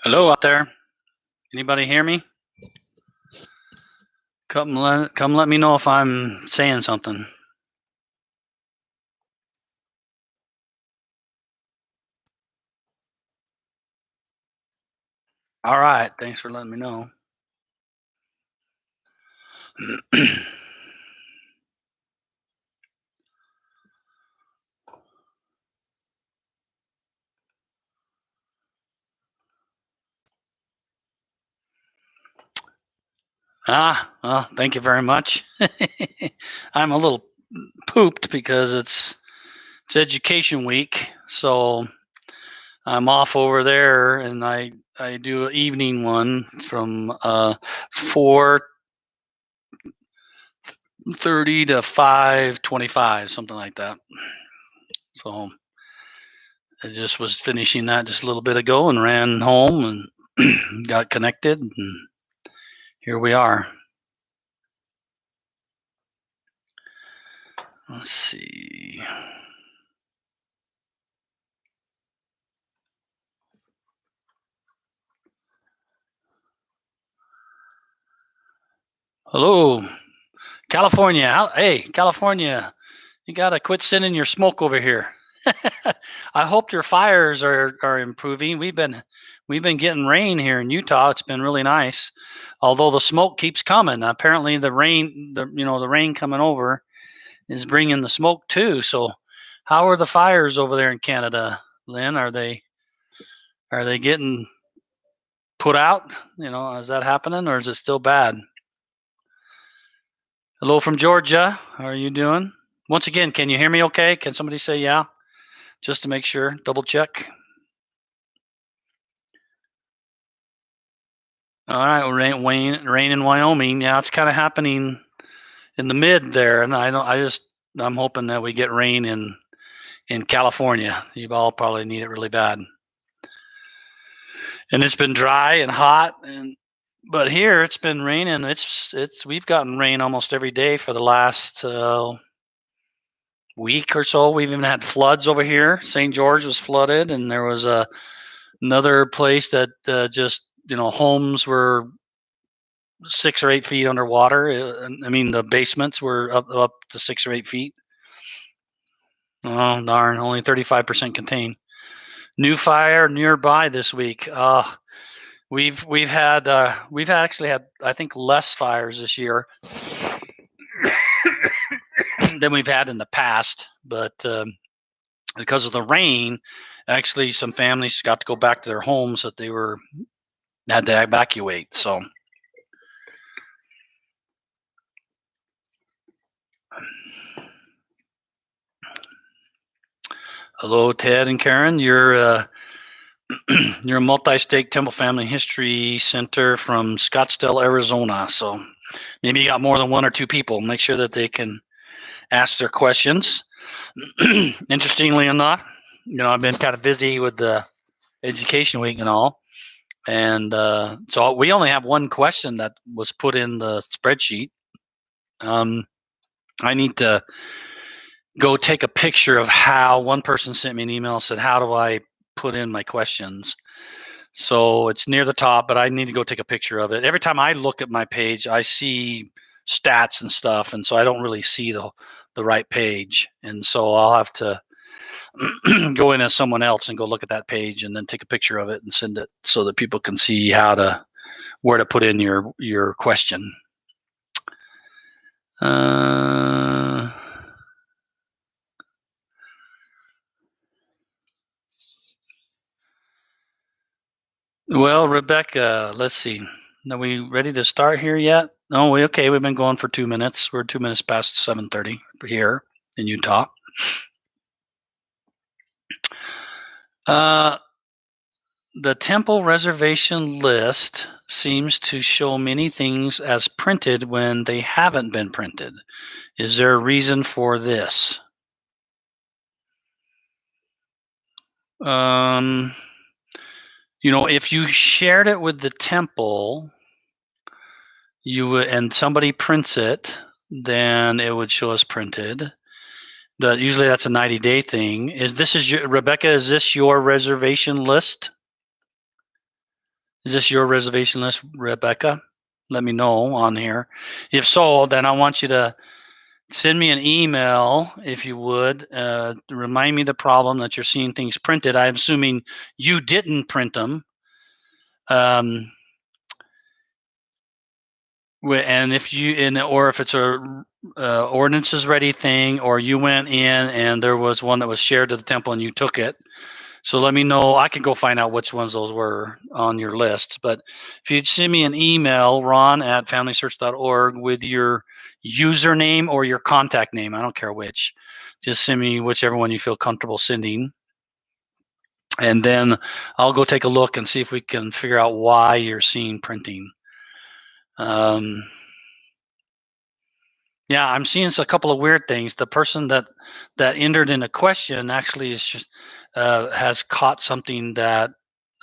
Hello out there. Anybody hear me? Come let me know if I'm saying something. All right. Thanks for letting me know. Well, thank you very much. I'm a little pooped because it's education week, so I'm off over there, and I do an evening one from 4:30 to 5:25, something like that. So I just was finishing that just a little bit ago and ran home and got connected, and here we are. Let's see. Hello, California. Hey, California, you got to quit sending your smoke over here. I hope your fires are improving. We've been getting rain here in Utah. It's been really nice, although the smoke keeps coming. Apparently, the rain coming over is bringing the smoke too. So, how are the fires over there in Canada, Lynn? Are they getting put out? Is that happening, or is it still bad? Hello from Georgia. How are you doing? Once again, can you hear me okay? Can somebody say yeah? Just to make sure, double check. All right, rain in Wyoming. Yeah, it's kind of happening in the mid there, and I'm hoping that we get rain in California. You all probably need it really bad. And it's been dry and hot, but here it's been raining. We've gotten rain almost every day for the last week or so. We've even had floods over here. St. George was flooded, and there was another place that just homes were 6 or 8 feet underwater. I mean, the basements were up to 6 or 8 feet. Oh darn! Only 35% contained. New fire nearby this week. We've actually had, I think, less fires this year than we've had in the past, but because of the rain, actually some families got to go back to their homes that they had to evacuate. So hello, Ted and Karen. You're a multi-state Temple Family History Center from Scottsdale, Arizona. So maybe you got more than one or two people. Make sure that they can ask their questions. Interestingly enough, I've been kind of busy with the education week and all. And so we only have one question that was put in the spreadsheet. I need to go take a picture of how one person sent me an email, said, how do I put in my questions? So it's near the top, but I need to go take a picture of it. Every time I look at my page, I see stats and stuff, and so I don't really see the right page. And so I'll have to go in as someone else and go look at that page and then take a picture of it and send it so that people can see where to put in your question. Well, Rebecca, let's see. Are we ready to start here yet? No, okay. We've been going for 2 minutes. We're 2 minutes past 7:30 here in Utah. The temple reservation list seems to show many things as printed when they haven't been printed. Is there a reason for this? If you shared it with the temple, and somebody prints it, then it would show us printed. Usually that's a 90-day thing. Rebecca, is this your reservation list? Is this your reservation list, Rebecca? Let me know on here. If so, then I want you to send me an email, if you would, to remind me the problem that you're seeing things printed. I'm assuming you didn't print them. And if you, or if it's a ordinances ready thing, or you went in and there was one that was shared to the temple and you took it. So let me know. I can go find out which ones those were on your list. But if you'd send me an email, ron@familysearch.org, with your username or your contact name, I don't care which. Just send me whichever one you feel comfortable sending. And then I'll go take a look and see if we can figure out why you're seeing printing. Yeah, I'm seeing a couple of weird things. The person that entered in a question actually is just, has caught something that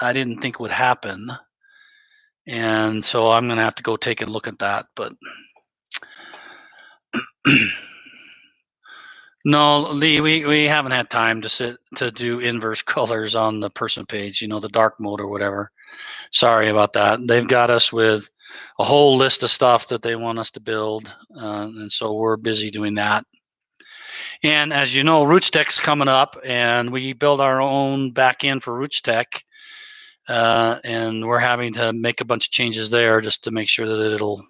I didn't think would happen, and so I'm gonna have to go take a look at that. But no, Lee, we haven't had time to sit to do inverse colors on the person page. You know, the dark mode or whatever. Sorry about that. They've got us with a whole list of stuff that they want us to build, and so we're busy doing that. And as you know, RootsTech's coming up, and we build our own back end for RootsTech, and we're having to make a bunch of changes there just to make sure that it'll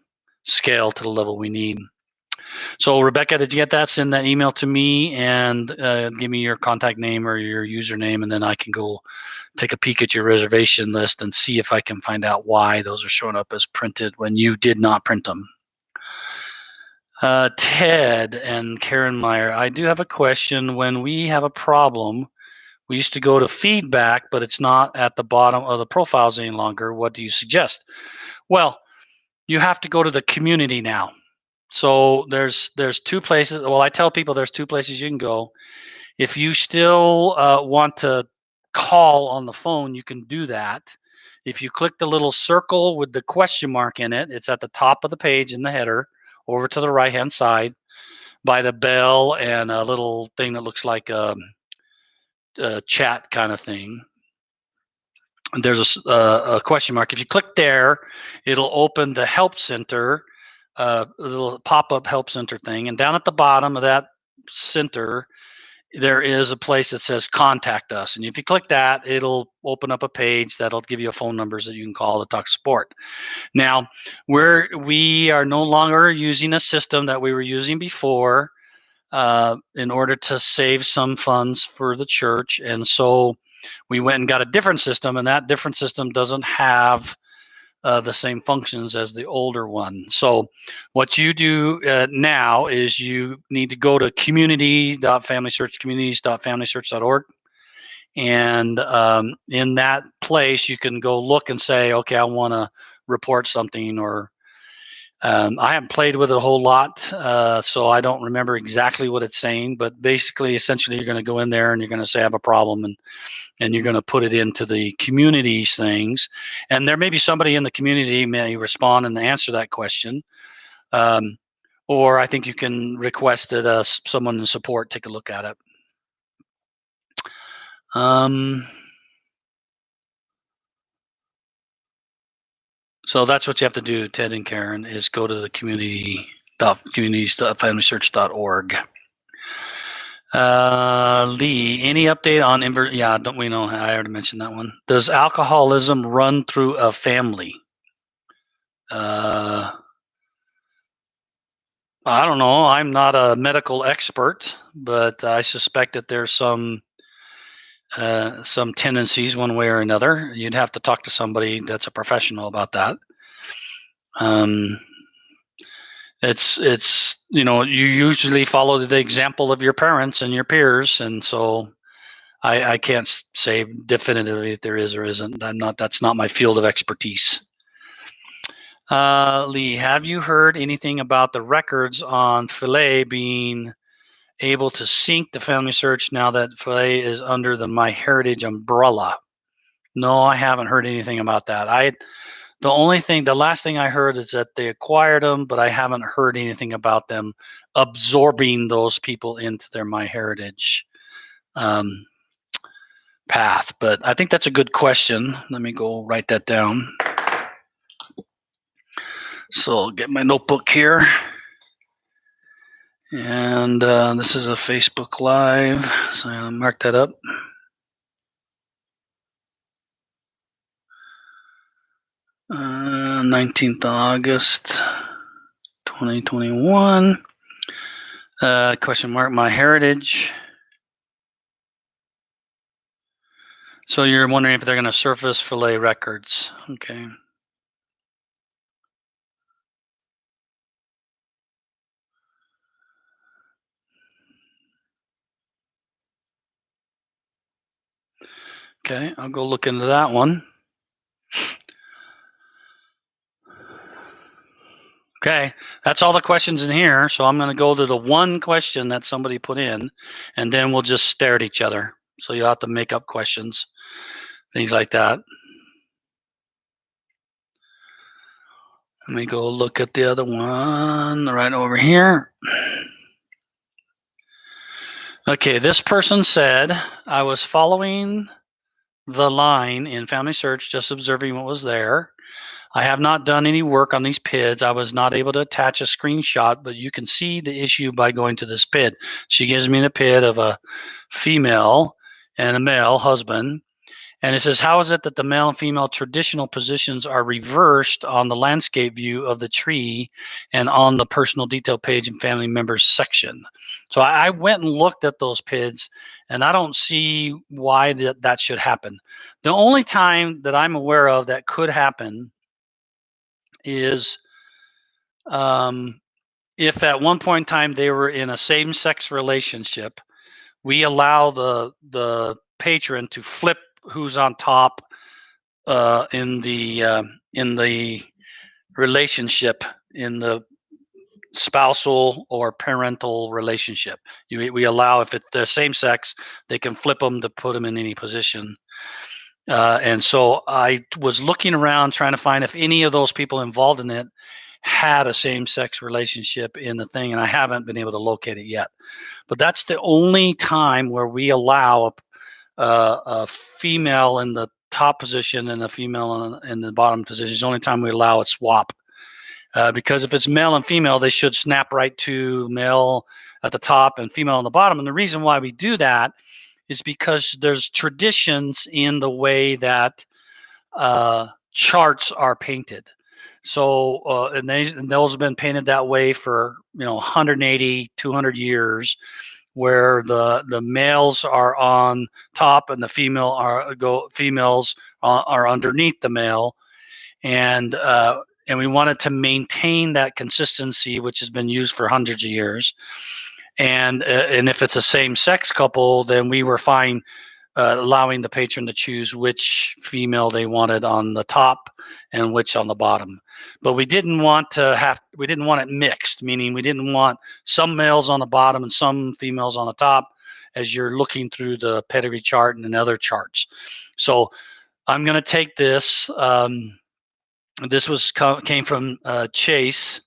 scale to the level we need. So, Rebecca, did you get that? Send that email to me and give me your contact name or your username, and then I can go take a peek at your reservation list and see if I can find out why those are showing up as printed when you did not print them. Ted and Karen Meyer, I do have a question. When we have a problem, we used to go to feedback, but it's not at the bottom of the profiles any longer. What do you suggest? Well, you have to go to the community now. So there's two places. Well, I tell people there's two places you can go. If you still want to call on the phone, you can do that. If you click the little circle with the question mark in it, it's at the top of the page in the header, over to the right-hand side by the bell and a little thing that looks like a chat kind of thing. There's a question mark. If you click there, it'll open the help center, a little pop-up help center thing. And down at the bottom of that center, there is a place that says contact us. And if you click that, it'll open up a page that'll give you phone numbers that you can call to talk support. Now, we are no longer using a system that we were using before in order to save some funds for the church. And so we went and got a different system, and that different system doesn't have the same functions as the older one. So what you do now is you need to go to communities.familysearch.org. And in that place, you can go look and say, okay, I want to report something, or I haven't played with it a whole lot, so I don't remember exactly what it's saying. But basically, essentially, you're going to go in there and you're going to say I have a problem, and you're going to put it into the communities things. And there may be somebody in the community may respond and answer that question. Or I think you can request that someone in support take a look at it. So that's what you have to do, Ted and Karen, is go to the communities.familysearch.org. Lee, any update on yeah, don't we know? I already mentioned that one. Does alcoholism run through a family? I don't know. I'm not a medical expert, but I suspect that there's some tendencies one way or another. You'd have to talk to somebody that's a professional about that. It's you usually follow the example of your parents and your peers, and so I can't say definitively if there is or isn't. That's not my field of expertise. Lee, have you heard anything about the records on Filet being able to sync the Family Search now that Filet is under the MyHeritage umbrella? No, I haven't heard anything about that. The last thing I heard is that they acquired them, but I haven't heard anything about them absorbing those people into their MyHeritage path. But I think that's a good question. Let me go write that down. So I'll get my notebook here. And this is a Facebook Live, so I'm going to mark that up. 19th August 2021. Question mark, my heritage. So you're wondering if they're going to surface fillet records. Okay. Okay, I'll go look into that one. Okay, that's all the questions in here. So I'm going to go to the one question that somebody put in, and then we'll just stare at each other. So you'll have to make up questions, things like that. Let me go look at the other one right over here. Okay, this person said, I was following the line in Family Search, just observing what was there. I have not done any work on these PIDs. I was not able to attach a screenshot, but you can see the issue by going to this PID. She gives me the PID of a female and a male husband. And it says, how is it that the male and female traditional positions are reversed on the landscape view of the tree and on the personal detail page and family members section? So I went and looked at those PIDs, and I don't see why that should happen. The only time that I'm aware of that could happen is if at one point in time they were in a same-sex relationship, we allow the patron to flip who's on top in the relationship, in the spousal or parental relationship. We allow, if it's the same sex, they can flip them to put them in any position. And so I was looking around trying to find if any of those people involved in it had a same-sex relationship in the thing, and I haven't been able to locate it yet. But that's the only time where we allow a female in the top position and a female in the bottom position. It's the only time we allow a swap. Because if it's male and female, they should snap right to male at the top and female on the bottom. And the reason why we do that is because there's traditions in the way that charts are painted. So, and those have been painted that way for 180, 200 years, where the males are on top and the females are underneath the male, and we wanted to maintain that consistency, which has been used for hundreds of years. And if it's a same-sex couple, then we were fine allowing the patron to choose which female they wanted on the top and which on the bottom. But we didn't want it mixed, meaning we didn't want some males on the bottom and some females on the top as you're looking through the pedigree chart and other charts. So I'm going to take this. This came from Chase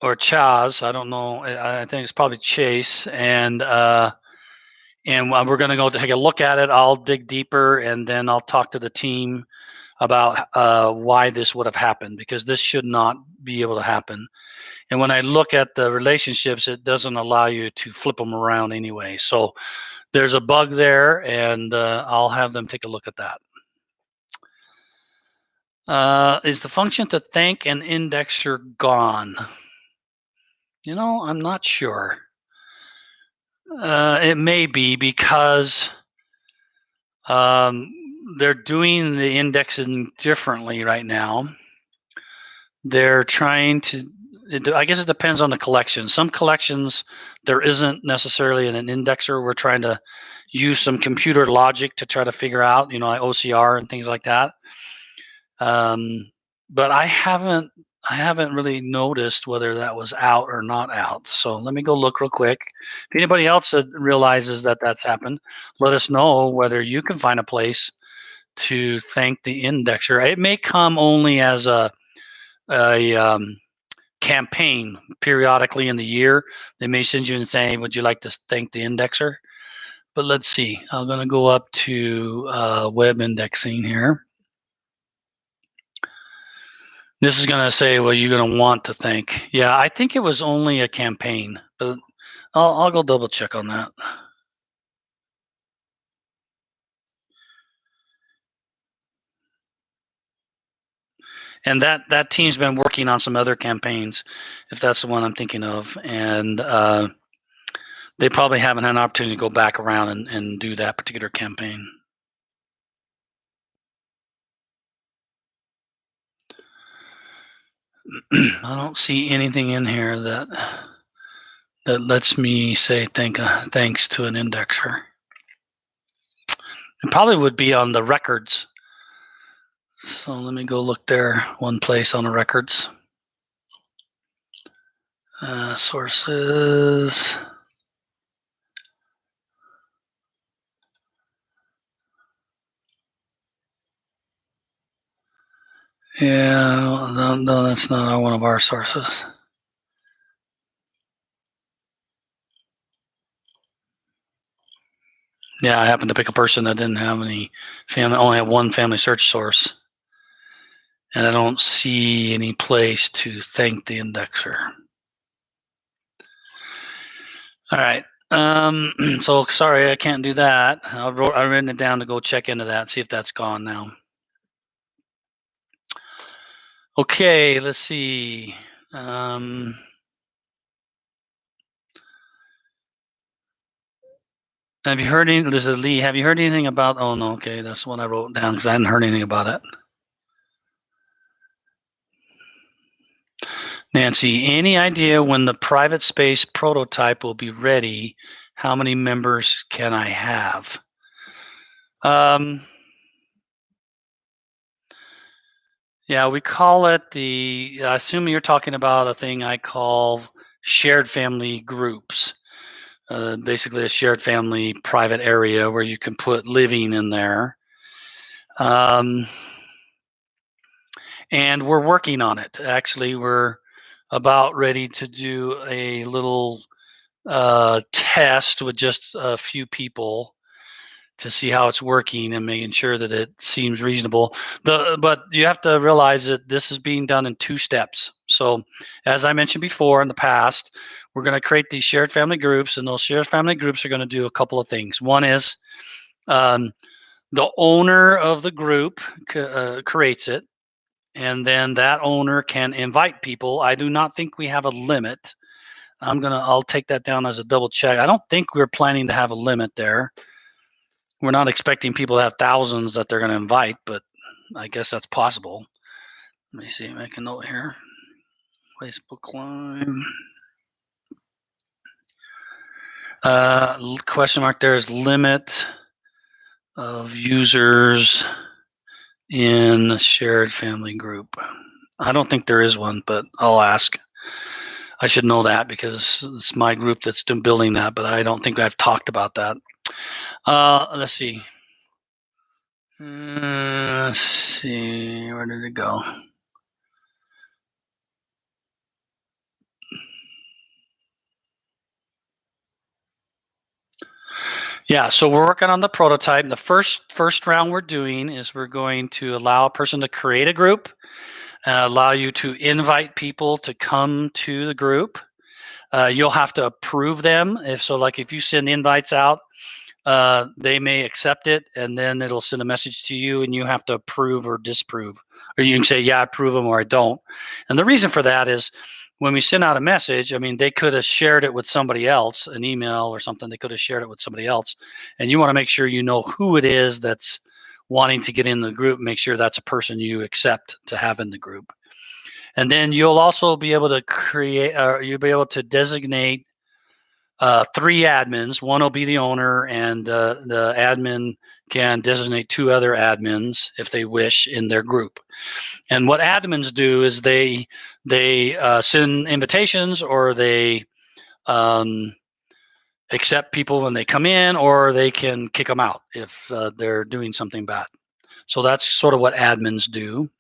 or Chaz. I don't know. I think it's probably Chase. And we're going to go take a look at it. I'll dig deeper, and then I'll talk to the team about why this would have happened, because this should not be able to happen. And when I look at the relationships, it doesn't allow you to flip them around anyway. So there's a bug there, and I'll have them take a look at that. Is the function to thank an indexer gone? I'm not sure. It may be, because they're doing the indexing differently right now. They're trying to, I guess it depends on the collection. Some collections, there isn't necessarily an indexer. We're trying to use some computer logic to try to figure out, like OCR and things like that. But I haven't really noticed whether that was out or not out. So let me go look real quick. If anybody else realizes that that's happened, let us know whether you can find a place to thank the indexer. It may come only as a campaign periodically in the year. They may send you and say, would you like to thank the indexer? But let's see. I'm going to go up to web indexing here. This is going to say, well, you're going to want to thank. Yeah, I think it was only a campaign, but I'll go double check on that. And that team's been working on some other campaigns, if that's the one I'm thinking of, and they probably haven't had an opportunity to go back around and do that particular campaign. I don't see anything in here that lets me say thanks to an indexer. It probably would be on the records. So let me go look there one place on the records. Sources. Yeah, no, that's not one of our sources. Yeah, I happened to pick a person that didn't have any family, only had one family search source. And I don't see any place to thank the indexer. All right. So sorry, I can't do that. I've written it down to go check into that, see if that's gone now. Okay, let's see. Have you heard anything? There's a Lee. Have you heard anything about? Oh no. Okay, that's the one I wrote down because I hadn't heard anything about it. Nancy, any idea when the private space prototype will be ready? How many members can I have? Yeah, we call it the. I assume you're talking about a thing I call shared family groups. Basically, a shared family private area where you can put living in there. And we're working on it. Actually, we're about ready to do a little test with just a few people to see how it's working and making sure that it seems reasonable. But you have to realize that this is being done in 2 steps. So, as I mentioned before in the past, we're going to create these shared family groups, and those shared family groups are going to do a couple of things. One is the owner of the group creates it, and then that owner can invite people. I do not think we have a limit. I'll take that down as a double check. I don't think we're planning to have a limit there. We're not expecting people to have thousands that they're going to invite, but I guess that's possible. Let me see. Make a note here. Facebook Live. Question mark. There's limit of users in a shared family group. I don't think there is one, but I'll ask. I should know that because it's my group that's been building that, but I don't think I've talked about that. Let's see. Let's see. Where did it go? Yeah, so we're working on the prototype. The first round we're doing is we're going to allow a person to create a group and allow you to invite people to come to the group. You'll have to approve them. If you send invites out, they may accept it, and then it'll send a message to you, and you have to approve or disapprove. Or you can say, yeah, I approve them, or I don't. And the reason for that is when we send out a message, I mean, they could have shared it with somebody else, an email or something. They could have shared it with somebody else. And you want to make sure you know who it is that's wanting to get in the group, make sure that's a person you accept to have in the group. And then you'll also be able to you'll be able to designate 3 admins. One will be the owner, and the admin can designate 2 other admins if they wish in their group. And what admins do is they send invitations, or they accept people when they come in, or they can kick them out if they're doing something bad. So that's sort of what admins do.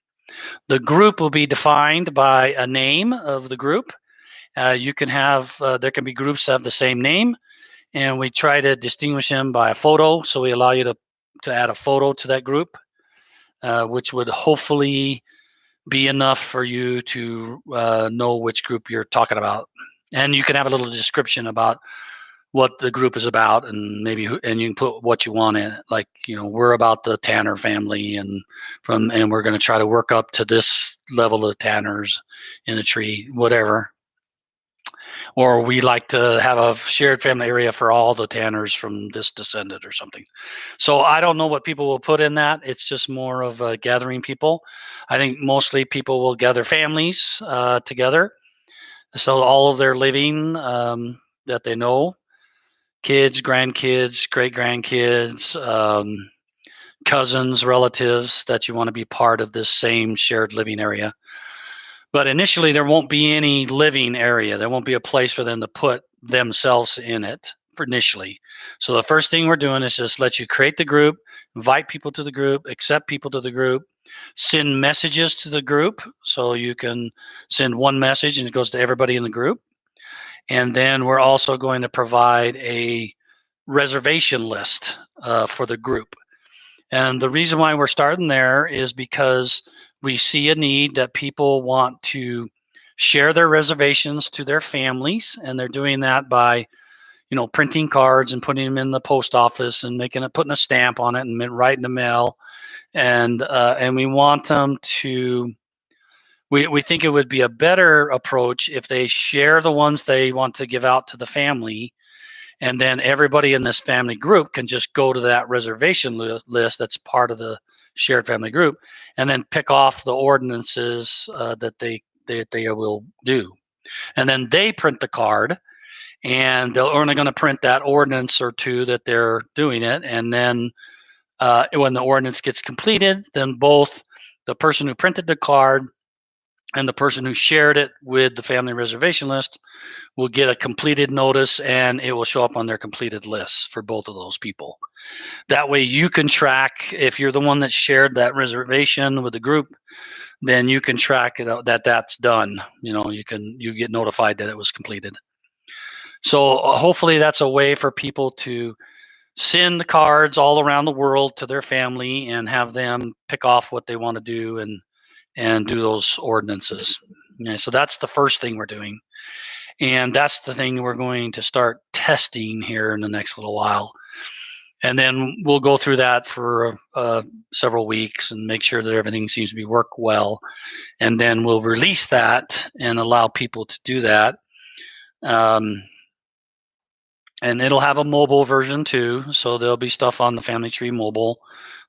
The group will be defined by a name of the group. You can have there can be groups that have the same name, and we try to distinguish them by a photo. So we allow you to add a photo to that group, which would hopefully be enough for you to know which group you're talking about. And you can have a little description about what the group is about, and maybe and you can put what you want in it. Like, we're about the Tanner family, and we're going to try to work up to this level of Tanners in a tree, whatever. Or we like to have a shared family area for all the Tanners from this descendant or something. So I don't know what people will put in that. It's just more of gathering people. I think mostly people will gather families together. So all of their living that they know, kids, grandkids, great grandkids, cousins, relatives that you want to be part of this same shared living area. But initially, there won't be any living area. There won't be a place for them to put themselves in it for initially. So the first thing we're doing is just let you create the group, invite people to the group, accept people to the group, send messages to the group. So you can send one message and it goes to everybody in the group. And then we're also going to provide a reservation list for the group. And the reason why we're starting there is because we see a need that people want to share their reservations to their families, and they're doing that by, printing cards and putting them in the post office and putting a stamp on it and writing the mail, and we want them to. We think it would be a better approach if they share the ones they want to give out to the family, and then everybody in this family group can just go to that reservation list that's part of the shared family group, and then pick off the ordinances that they will do. And then they print the card, and they're only going to print that ordinance or two that they're doing it. And then when the ordinance gets completed, then both the person who printed the card and the person who shared it with the family reservation list will get a completed notice, and it will show up on their completed lists for both of those people. That way you can track, if you're the one that shared that reservation with the group, then you can track that that's done. You get notified that it was completed. So hopefully that's a way for people to send cards all around the world to their family and have them pick off what they want to do and do those ordinances. Yeah, so that's the first thing we're doing. And that's the thing we're going to start testing here in the next little while. And then we'll go through that for several weeks and make sure that everything seems to be work well. And then we'll release that and allow people to do that. And it'll have a mobile version too. So there'll be stuff on the Family Tree mobile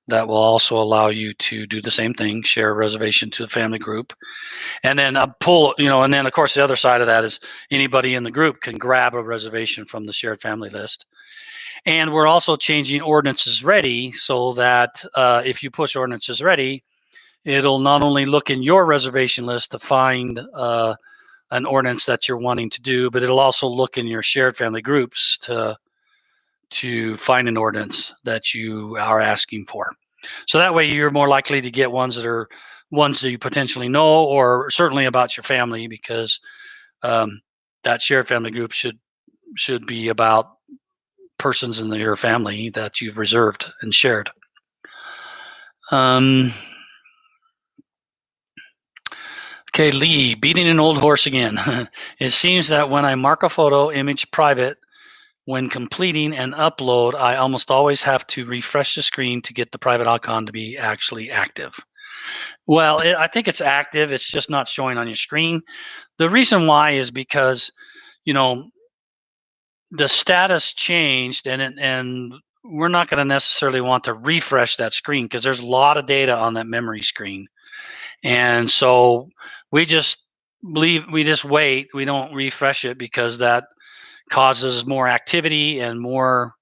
that will also allow you to do the same thing, share a reservation to the family group. And then and then of course the other side of that is anybody in the group can grab a reservation from the shared family list. And we're also changing ordinances ready so that if you push ordinances ready, it'll not only look in your reservation list to find an ordinance that you're wanting to do, but it'll also look in your shared family groups to find an ordinance that you are asking for. So that way you're more likely to get ones that you potentially know, or certainly about your family, because that shared family group should be about persons in your family that you've reserved and shared. Okay, Lee, beating an old horse again. It seems that when I mark a photo image private, when completing an upload, I almost always have to refresh the screen to get the private icon to be actually active. Well, I think it's active. It's just not showing on your screen. The reason why is because, the status changed, and we're not going to necessarily want to refresh that screen because there's a lot of data on that memory screen. And so we just wait. We don't refresh it because that causes more activity and more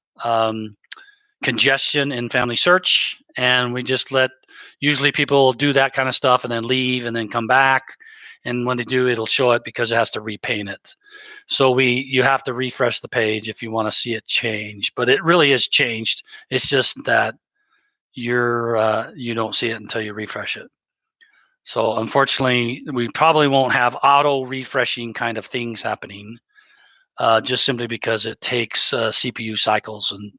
congestion in family search. And we just usually people do that kind of stuff and then leave and then come back. And when they do, it'll show it because it has to repaint it. So you have to refresh the page if you want to see it change. But it really is changed. It's just that you don't see it until you refresh it. So unfortunately, we probably won't have auto refreshing kind of things happening, just simply because it takes CPU cycles, and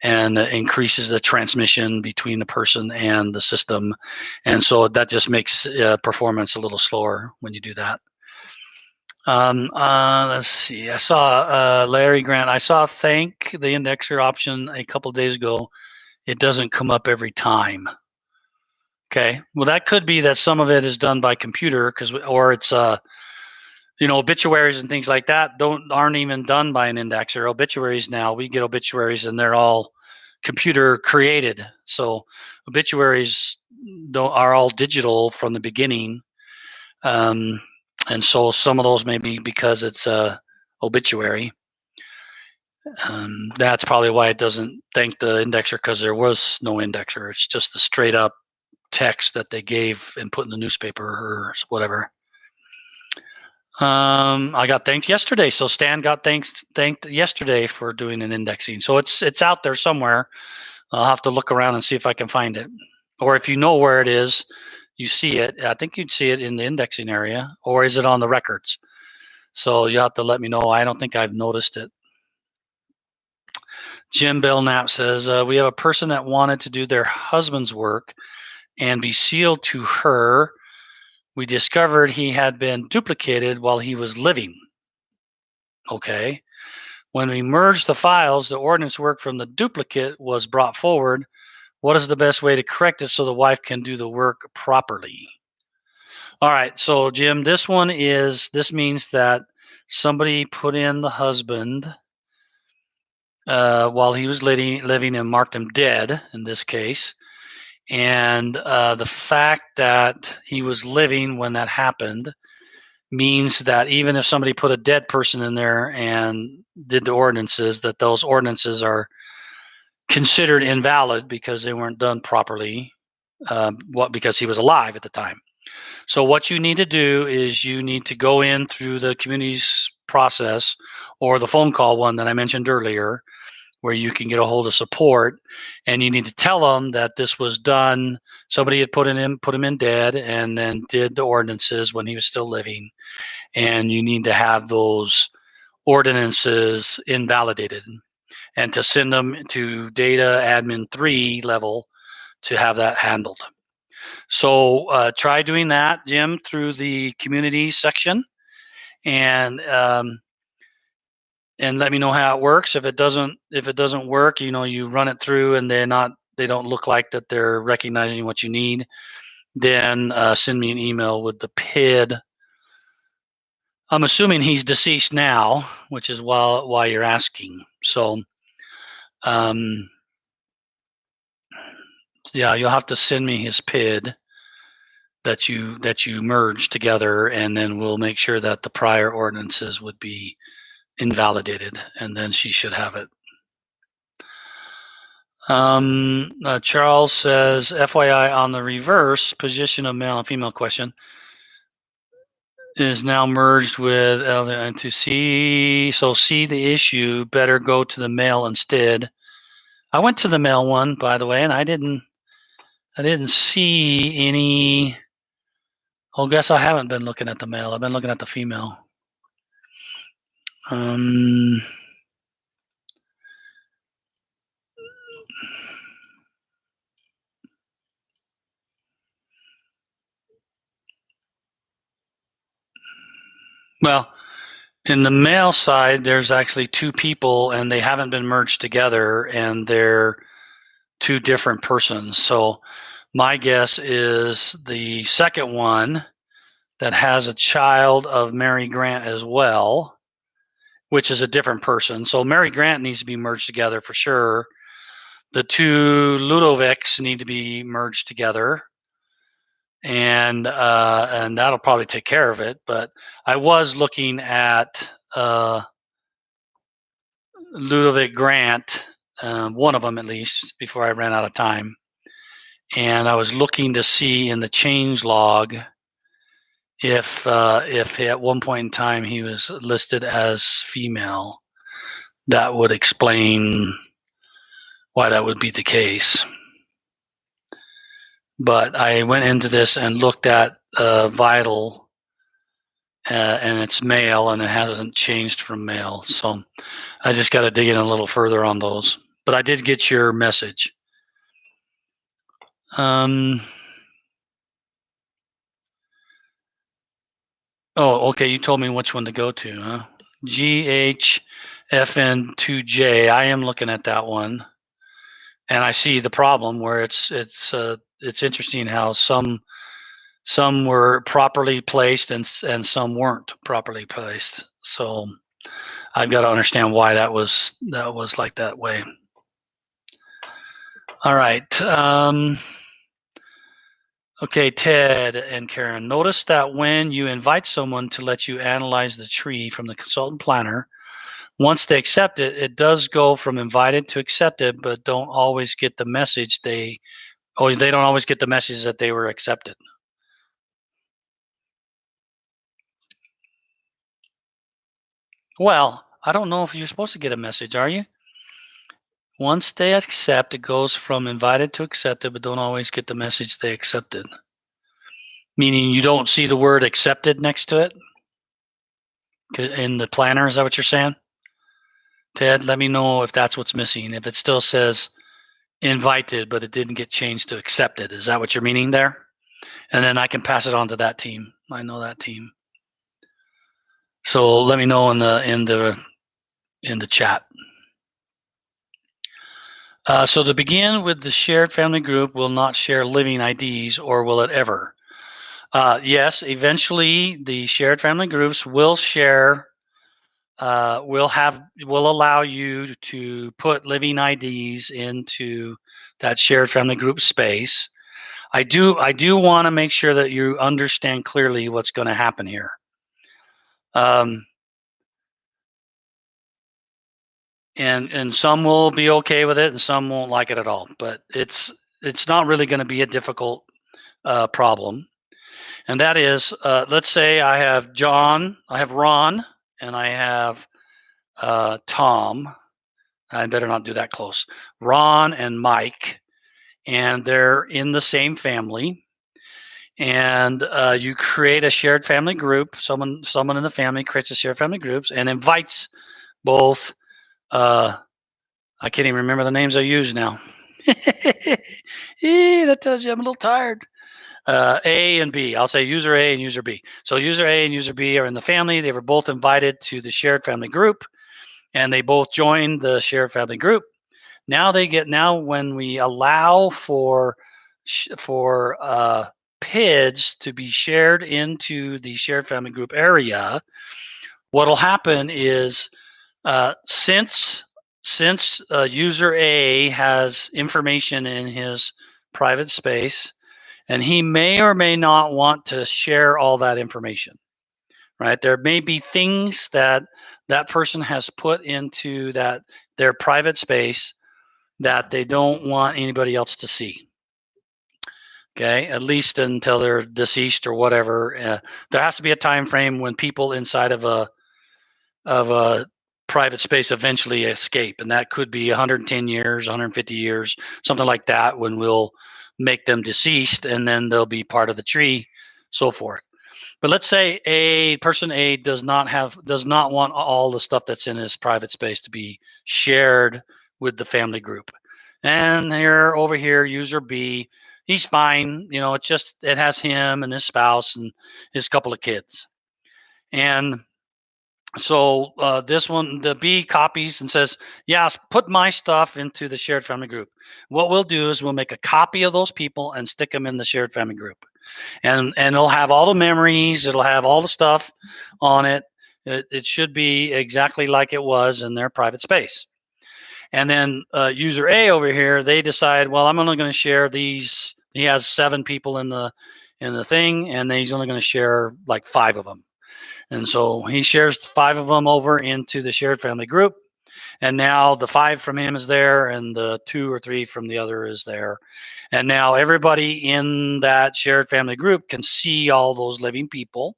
and increases the transmission between the person and the system. And so that just makes performance a little slower when you do that. Let's see. I saw Larry Grant. I saw thank the indexer option a couple days ago. It doesn't come up every time. Okay. Well, that could be that some of it is done by computer, or it's obituaries and things like that aren't even done by an indexer. Obituaries now, we get obituaries and they're all computer created. So obituaries are all digital from the beginning. And so some of those may be because it's a obituary. That's probably why it doesn't thank the indexer, because there was no indexer. It's just the straight up text that they gave and put in the newspaper or whatever. I got thanked yesterday. So Stan got thanked yesterday for doing an indexing. So it's out there somewhere. I'll have to look around and see if I can find it. Or if you know where it is, you see it. I think you'd see it in the indexing area, or is it on the records? So you have to let me know. I don't think I've noticed it. Jim Belknap says, we have a person that wanted to do their husband's work and be sealed to her. We discovered he had been duplicated while he was living. Okay. When we merged the files, the ordinance work from the duplicate was brought forward. What is the best way to correct it so the wife can do the work properly? All right. So, Jim, this means that somebody put in the husband while he was living and marked him dead in this case. And the fact that he was living when that happened means that even if somebody put a dead person in there and did the ordinances, that those ordinances are considered invalid because they weren't done properly, because he was alive at the time. So what you need to do is you need to go in through the community's process or the phone call one that I mentioned earlier, where you can get a hold of support, and you need to tell them that this was done. Somebody had put him in dead and then did the ordinances when he was still living. And you need to have those ordinances invalidated and to send them to data admin 3 level to have that handled. So try doing that, Jim, through the community section, and let me know how it works. If it doesn't work, you run it through and they don't look like that they're recognizing what you need, then send me an email with the PID. I'm assuming he's deceased now, which is why you're asking. So, yeah, you'll have to send me his PID that you merged together, and then we'll make sure that the prior ordinances would be invalidated, and then she should have it. Charles says, FYI, on the reverse position of male and female question is now merged with and to see the issue, better go to the male instead. I went to the male one, by the way, and I didn't see any. Oh, guess I haven't been looking at the male. I've been looking at the female. Well, in the male side, there's actually 2 people, and they haven't been merged together, and they're 2 different persons. So my guess is the second one that has a child of Mary Grant as well, which is a different person. So Mary Grant needs to be merged together for sure. The 2 Ludovics need to be merged together, and that'll probably take care of it. But I was looking at Ludovic Grant, one of them at least, before I ran out of time. And I was looking to see in the change log if at one point in time he was listed as female. That would explain why that would be the case. But I went into this and looked at Vital, and it's male, and it hasn't changed from male. So I just got to dig in a little further on those. but I did get your message. Oh, okay. You told me which one to go to, huh? GHFN2J. I am looking at that one, and I see the problem where it's interesting how some were properly placed and some weren't properly placed. So I've got to understand why that was like that way. All right. Okay, Ted and Karen, notice that when you invite someone to let you analyze the tree from the consultant planner, once they accept it, it does go from invited to accepted, but don't always get the message they don't always get the message that they were accepted. Well, I don't know if you're supposed to get a message, are you? Once they accept, it goes from invited to accepted, but don't always get the message they accepted. Meaning you don't see the word accepted next to it in the planner. Is that what you're saying? Ted, let me know if that's what's missing. If it still says invited, but it didn't get changed to accepted. Is that what you're meaning there? And then I can pass it on to that team. I know that team. So let me know in the chat. So to begin with, the shared family group will not share living IDs, or will it ever? Yes, eventually the shared family groups will share, will allow you to put living IDs into that shared family group space. I do want to make sure that you understand clearly what's going to happen here. And some will be okay with it, and some won't like it at all. But it's not really going to be a difficult problem. And that is, let's say I have John, I have Ron, and I have Tom. I better not do that close. Ron and Mike, and they're in the same family. And you create a shared family group. Someone in the family creates a shared family groups and invites both. I can't even remember the names I use now. That tells you I'm a little tired. A and B. I'll say user A and user B. So user A and user B are in the family. They were both invited to the shared family group, and they both joined the shared family group. Now when we allow for PIDs to be shared into the shared family group area, what'll happen is since user A has information in his private space, and he may or may not want to share all that information, right? There may be things that person has put into their private space that they don't want anybody else to see. Okay, at least until they're deceased or whatever. There has to be a time frame when people inside of a private space eventually escape, and that could be 110 years, 150 years, something like that, when we'll make them deceased, and then they'll be part of the tree, so forth. But let's say person A does not want all the stuff that's in his private space to be shared with the family group. And over here, user B, he's fine. It has him and his spouse and his couple of kids. And so this one, the B copies and says, yes, put my stuff into the shared family group. What we'll do is we'll make a copy of those people and stick them in the shared family group. And it'll have all the memories. It'll have all the stuff on it. It should be exactly like it was in their private space. And then user A over here, they decide, well, I'm only going to share these. He has 7 people in the thing, and he's only going to share like 5 of them. And so he shares 5 of them over into the shared family group. And now the 5 from him is there, and the 2 or 3 from the other is there. And now everybody in that shared family group can see all those living people.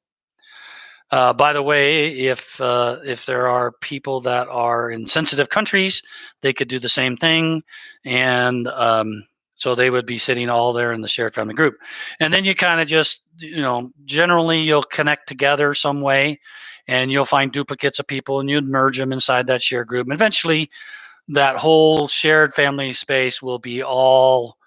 By the way, if there are people that are in sensitive countries, they could do the same thing. And so they would be sitting all there in the shared family group. And then you kind of just, generally you'll connect together some way, and you'll find duplicates of people, and you'd merge them inside that shared group. And eventually that whole shared family space will be all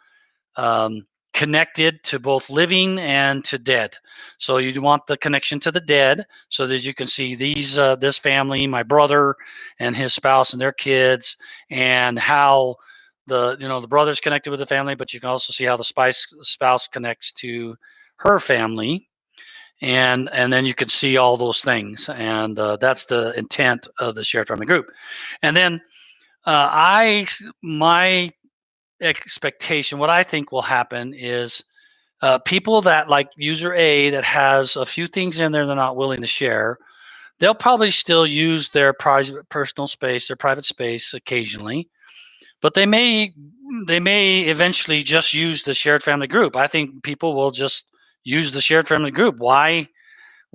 connected to both living and to dead. So you want the connection to the dead so that you can see this family, my brother and his spouse and their kids, and how the brother's connected with the family, but you can also see how the spouse connects to her family. And then you can see all those things, and that's the intent of the shared family group. And then my expectation, what I think will happen is people that like user A that has a few things in there they're not willing to share, they'll probably still use their personal space, their private space occasionally, but they may eventually just use the shared family group. I think people will just use the shared family group. Why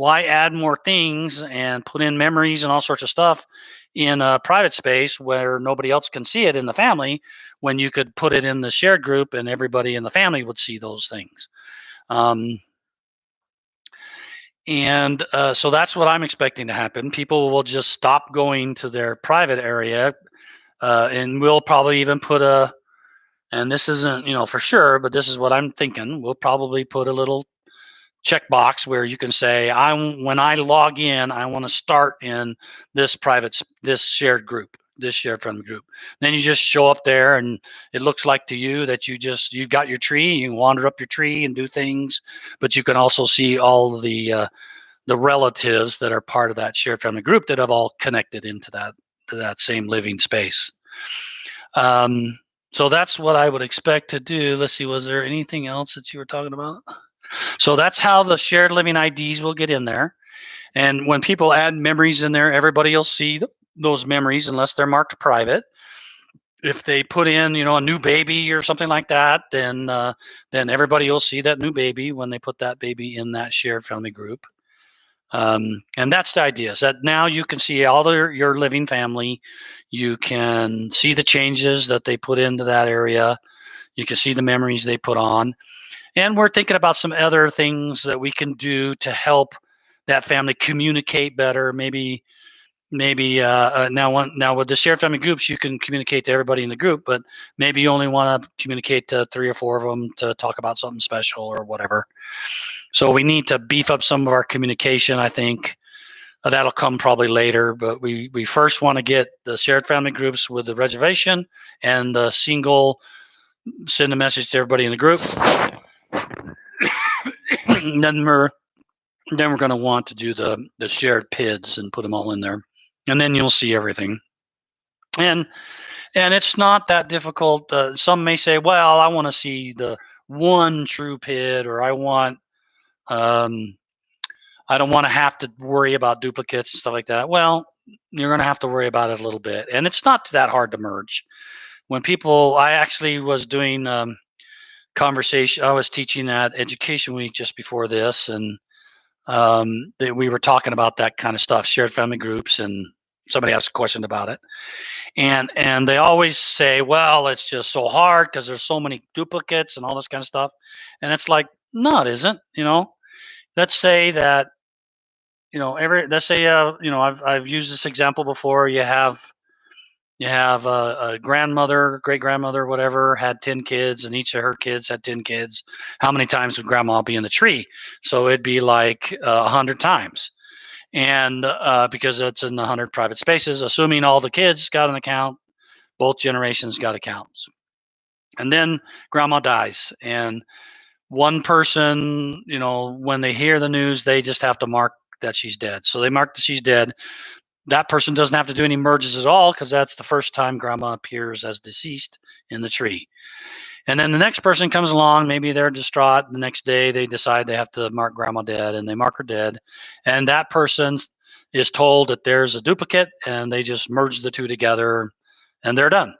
add more things and put in memories and all sorts of stuff in a private space where nobody else can see it in the family, when you could put it in the shared group and everybody in the family would see those things? Um, and so that's what I'm expecting to happen. People will just stop going to their private area, and we'll probably even put and this isn't, for sure, but this is what I'm thinking. We'll probably put a little checkbox where you can say, when I log in, I want to start in this shared group, this shared family group. Then you just show up there, and it looks like to you that you've got your tree. You can wander up your tree and do things, but you can also see all the relatives that are part of that shared family group that have all connected into that same living space. So that's what I would expect to do. Let's see, was there anything else that you were talking about? So that's how the shared living IDs will get in there. And when people add memories in there, everybody will see those memories unless they're marked private. If they put in, a new baby or something like that, then everybody will see that new baby when they put that baby in that shared family group. And that's the idea, is that now you can see all your living family. You can see the changes that they put into that area. You can see the memories they put on. And we're thinking about some other things that we can do to help that family communicate better. Maybe now with the shared family groups, you can communicate to everybody in the group, but maybe you only want to communicate to 3 or 4 of them to talk about something special or whatever. So we need to beef up some of our communication, I think. That'll come probably later, but we first want to get the shared family groups with the reservation and the single, send a message to everybody in the group. And then we're going to want to do the shared PIDs and put them all in there, and then you'll see everything. And it's not that difficult. Some may say, well, I want to see the one true PID, or I don't want to have to worry about duplicates and stuff like that. Well, you're going to have to worry about it a little bit, and it's not that hard to merge. I actually was doing conversation. I was teaching at Education Week just before this, and we were talking about that kind of stuff, shared family groups, and somebody asked a question about it. And they always say, well, it's just so hard because there's so many duplicates and all this kind of stuff. And it's like, no, it isn't. Let's say that, I've used this example before. You have a grandmother, great grandmother, whatever, had 10 kids, and each of her kids had 10 kids. How many times would grandma be in the tree? So it'd be like 100 times. And because it's in 100 private spaces, assuming all the kids got an account, both generations got accounts. And then grandma dies, and one person, when they hear the news, they just have to mark that she's dead. So they mark that she's dead. That person doesn't have to do any merges at all, because that's the first time grandma appears as deceased in the tree. And then the next person comes along, maybe they're distraught. The next day they decide they have to mark grandma dead, and they mark her dead. And that person is told that there's a duplicate, and they just merge the two together, and they're done.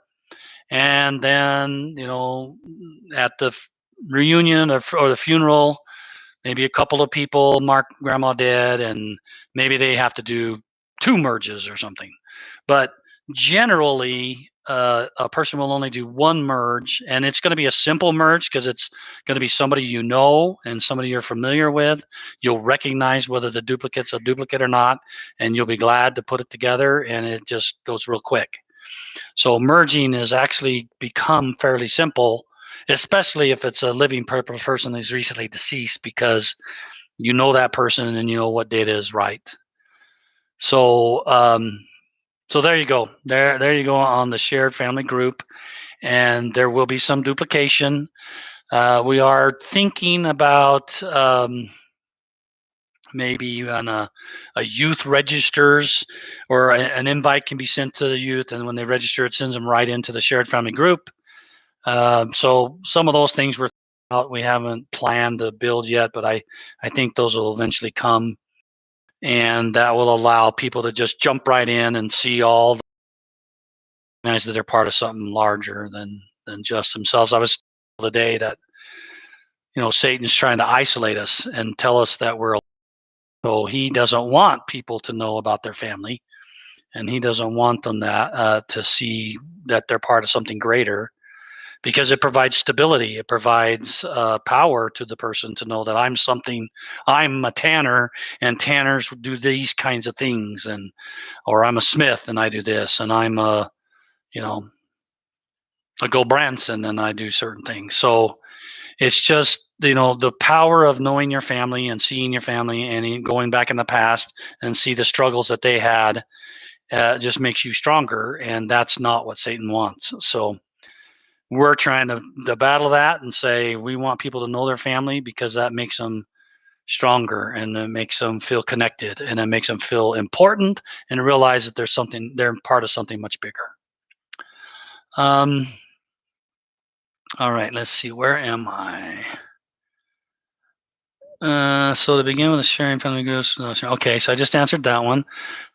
And then, at the reunion or the funeral, maybe a couple of people mark grandma dead, and maybe they have to do 2 merges or something. But generally, a person will only do 1 merge, and it's going to be a simple merge because it's going to be somebody and somebody you're familiar with. You'll recognize whether the duplicate's a duplicate or not, and you'll be glad to put it together, and it just goes real quick. So merging has actually become fairly simple, especially if it's a living person who's recently deceased, because you know that person and you know what data is right. So so there you go. There you go on the shared family group, and there will be some duplication. We are thinking about maybe on a youth registers, or an invite can be sent to the youth, and when they register, it sends them right into the shared family group. So some of those things we haven't planned to build yet, but I think those will eventually come, and that will allow people to just jump right in and see all the recognize that they're part of something larger than just themselves. I was the day that Satan's trying to isolate us and tell us that so he doesn't want people to know about their family, and he doesn't want them to see that they're part of something greater, because it provides stability. It provides power to the person to know that I'm a tanner, and tanners do these kinds of things, or I'm a smith and I do this, and I'm a Go Branson and I do certain things. So it's just, the power of knowing your family and seeing your family and going back in the past and see the struggles that they had, just makes you stronger. And that's not what Satan wants. So we're trying to battle that and say we want people to know their family, because that makes them stronger, and it makes them feel connected, and it makes them feel important and realize that they're part of something much bigger. All right, let's see. Where am I? So to begin with, the sharing family groups. Okay, so I just answered that one.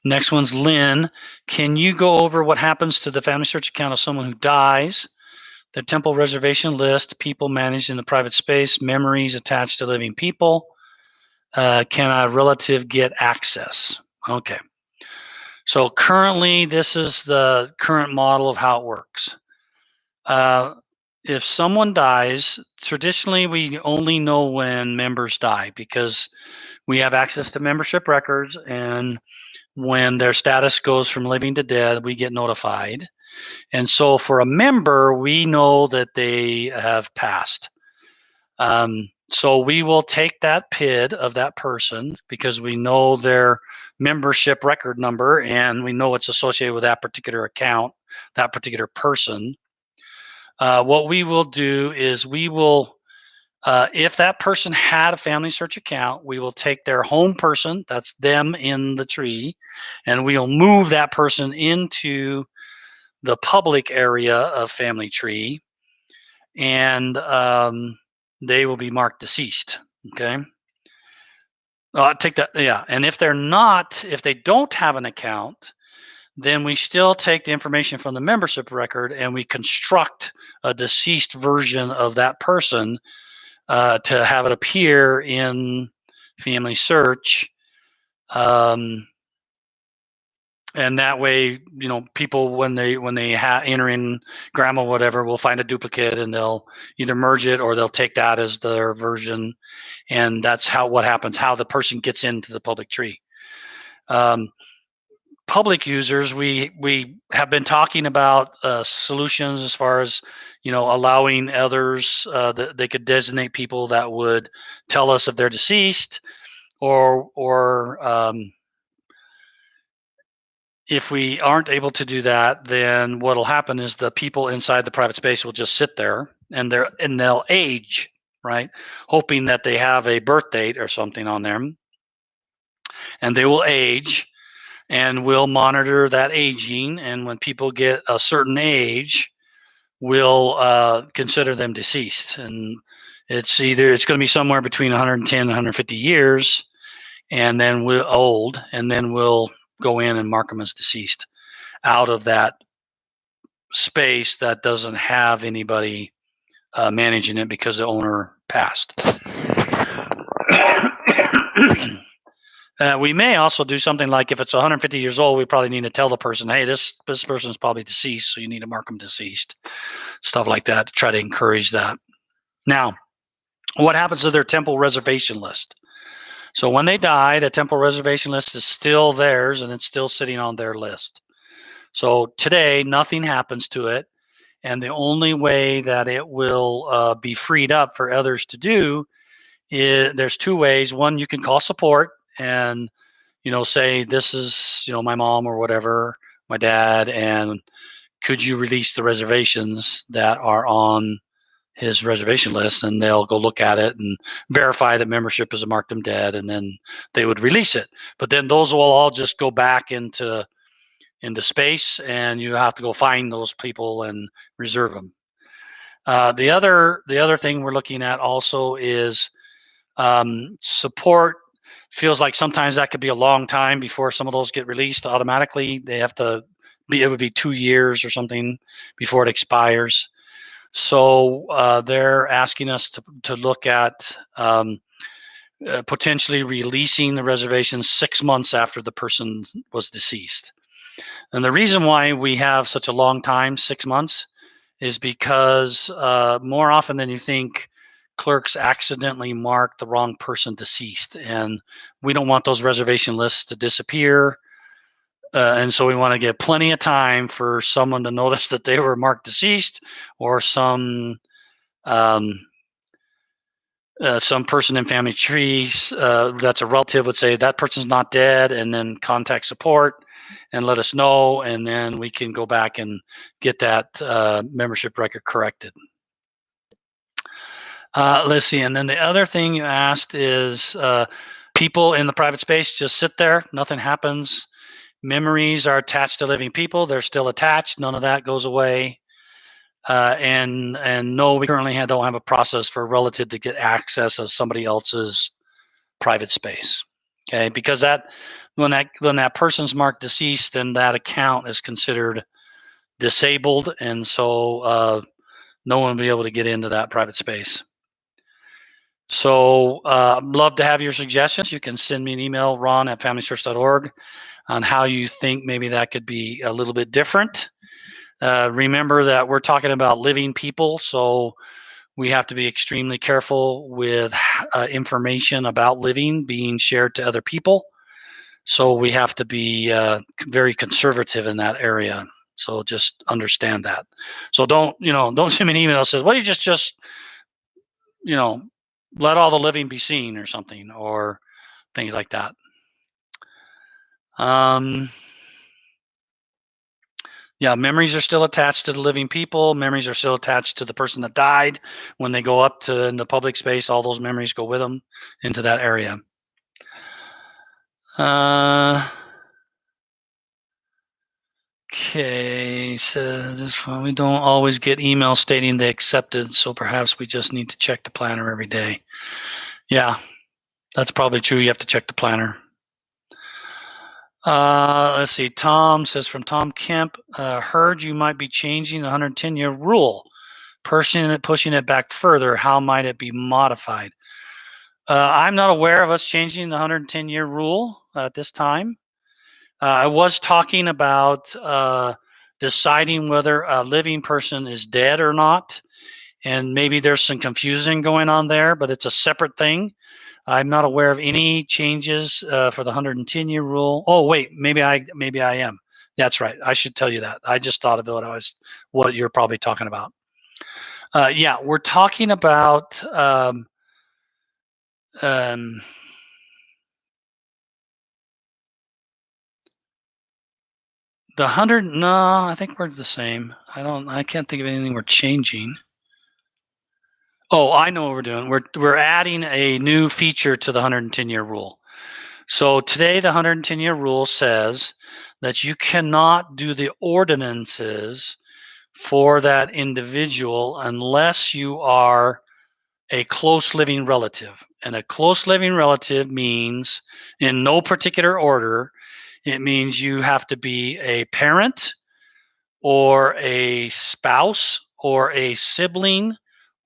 Next one's Lynn. Can you go over what happens to the family search account of someone who dies? The temple reservation list, people managed in the private space, memories attached to living people. Can a relative get access? Okay. So currently, this is the current model of how it works. If someone dies, traditionally we only know when members die, because we have access to membership records, and when their status goes from living to dead, we get notified. And so for a member, we know that they have passed. So we will take that PID of that person, because we know their membership record number and we know it's associated with that particular account, that particular person. What we will do is if that person had a family search account, we will take their home person, that's them in the tree, and we'll move that person into the public area of family tree, and they will be marked deceased. Okay. Take that. Yeah. And if they don't have an account, then we still take the information from the membership record and we construct a deceased version of that person, to have it appear in family search. And that way, people, when they enter in grandma, whatever, will find a duplicate, and they'll either merge it or they'll take that as their version. And that's how the person gets into the public tree. Public users, we have been talking about solutions as far as allowing others, that they could designate people that would tell us if they're deceased, or if we aren't able to do that, then what'll happen is the people inside the private space will just sit there, and they'll age, right, hoping that they have a birth date or something on them, and they will age. And we'll monitor that aging. And when people get a certain age, we'll consider them deceased. And it's going to be somewhere between 110 and 150 years, and then we'll go in and mark them as deceased out of that space that doesn't have anybody managing it, because the owner passed. We may also do something like, if it's 150 years old, we probably need to tell the person, hey, this person is probably deceased, so you need to mark them deceased. Stuff like that to try to encourage that. Now, what happens to their temple reservation list? So when they die, the temple reservation list is still theirs, and it's still sitting on their list. So today, nothing happens to it. And the only way that it will be freed up for others to do is there's two ways. One, you can call support and, say, this is, my mom or whatever, my dad, and could you release the reservations that are on his reservation list? And they'll go look at it and verify that membership has marked them dead, and then they would release it. But then those will all just go back into space, and you have to go find those people and reserve them. The other thing we're looking at also is support. Feels like sometimes that could be a long time before some of those get released automatically. They have to be, it would be 2 years or something before it expires. So they're asking us to look at potentially releasing the reservation 6 months after the person was deceased. And the reason why we have such a long time, 6 months, is because more often than you think, clerks accidentally mark the wrong person deceased. And we don't want those reservation lists to disappear. And so we want to give plenty of time for someone to notice that they were marked deceased, or some person in family trees that's a relative would say that person's not dead, and then contact support and let us know, and then we can go back and get that membership record corrected. Let's see. And then the other thing you asked is people in the private space just sit there, nothing happens. Memories are attached to living people. They're still attached. None of that goes away. And no, we currently don't have a process for a relative to get access of somebody else's private space. Okay, because when that person's marked deceased, then that account is considered disabled, and so no one will be able to get into that private space. So I'd love to have your suggestions. You can send me an email, ron@familysearch.org, on how you think maybe that could be a little bit different. Remember that we're talking about living people, so we have to be extremely careful with information about living being shared to other people. So we have to be very conservative in that area. So just understand that. So don't send me an email that says, well, you just let all the living be seen or something, or things like that. Yeah, memories are still attached to the living people. Memories are still attached to the person that died. When they go up to in the public space, all those memories go with them into that area. Okay, so this one, we don't always get emails stating they accepted, so perhaps we just need to check the planner every day. Yeah, that's probably true. You have to check the planner. Let's see. Tom says, from Tom Kemp, heard you might be changing the 110-year rule, pushing it back further. How might it be modified? I'm not aware of us changing the 110-year rule at this time. I was talking about deciding whether a living person is dead or not, and maybe there's some confusion going on there, but it's a separate thing. I'm not aware of any changes for the 110-year rule. Oh, wait, maybe I am. That's right. I should tell you that. I just thought of what you're probably talking about. Yeah, we're talking about the 100. No, I think we're the same. I can't think of anything we're changing. Oh, I know what we're doing. We're adding a new feature to the 110-year rule. So today, the 110-year rule says that you cannot do the ordinances for that individual unless you are a close living relative. And a close living relative means, in no particular order, it means you have to be a parent or a spouse or a sibling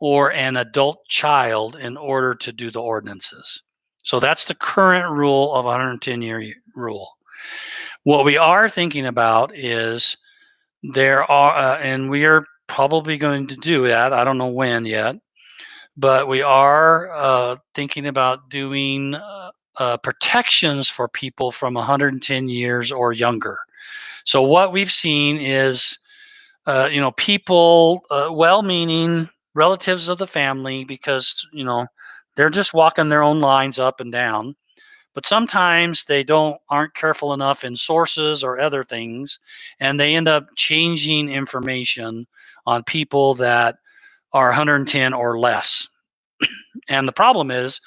or an adult child in order to do the ordinances. So that's the current rule of 110-year rule. What we are thinking about is there are, and we are probably going to do that. I don't know when yet, but we are thinking about doing protections for people from 110 years or younger. So what we've seen is, people, well-meaning relatives of the family, because they're just walking their own lines up and down. But sometimes they aren't careful enough in sources or other things, and they end up changing information on people that are 110 or less. And the problem is,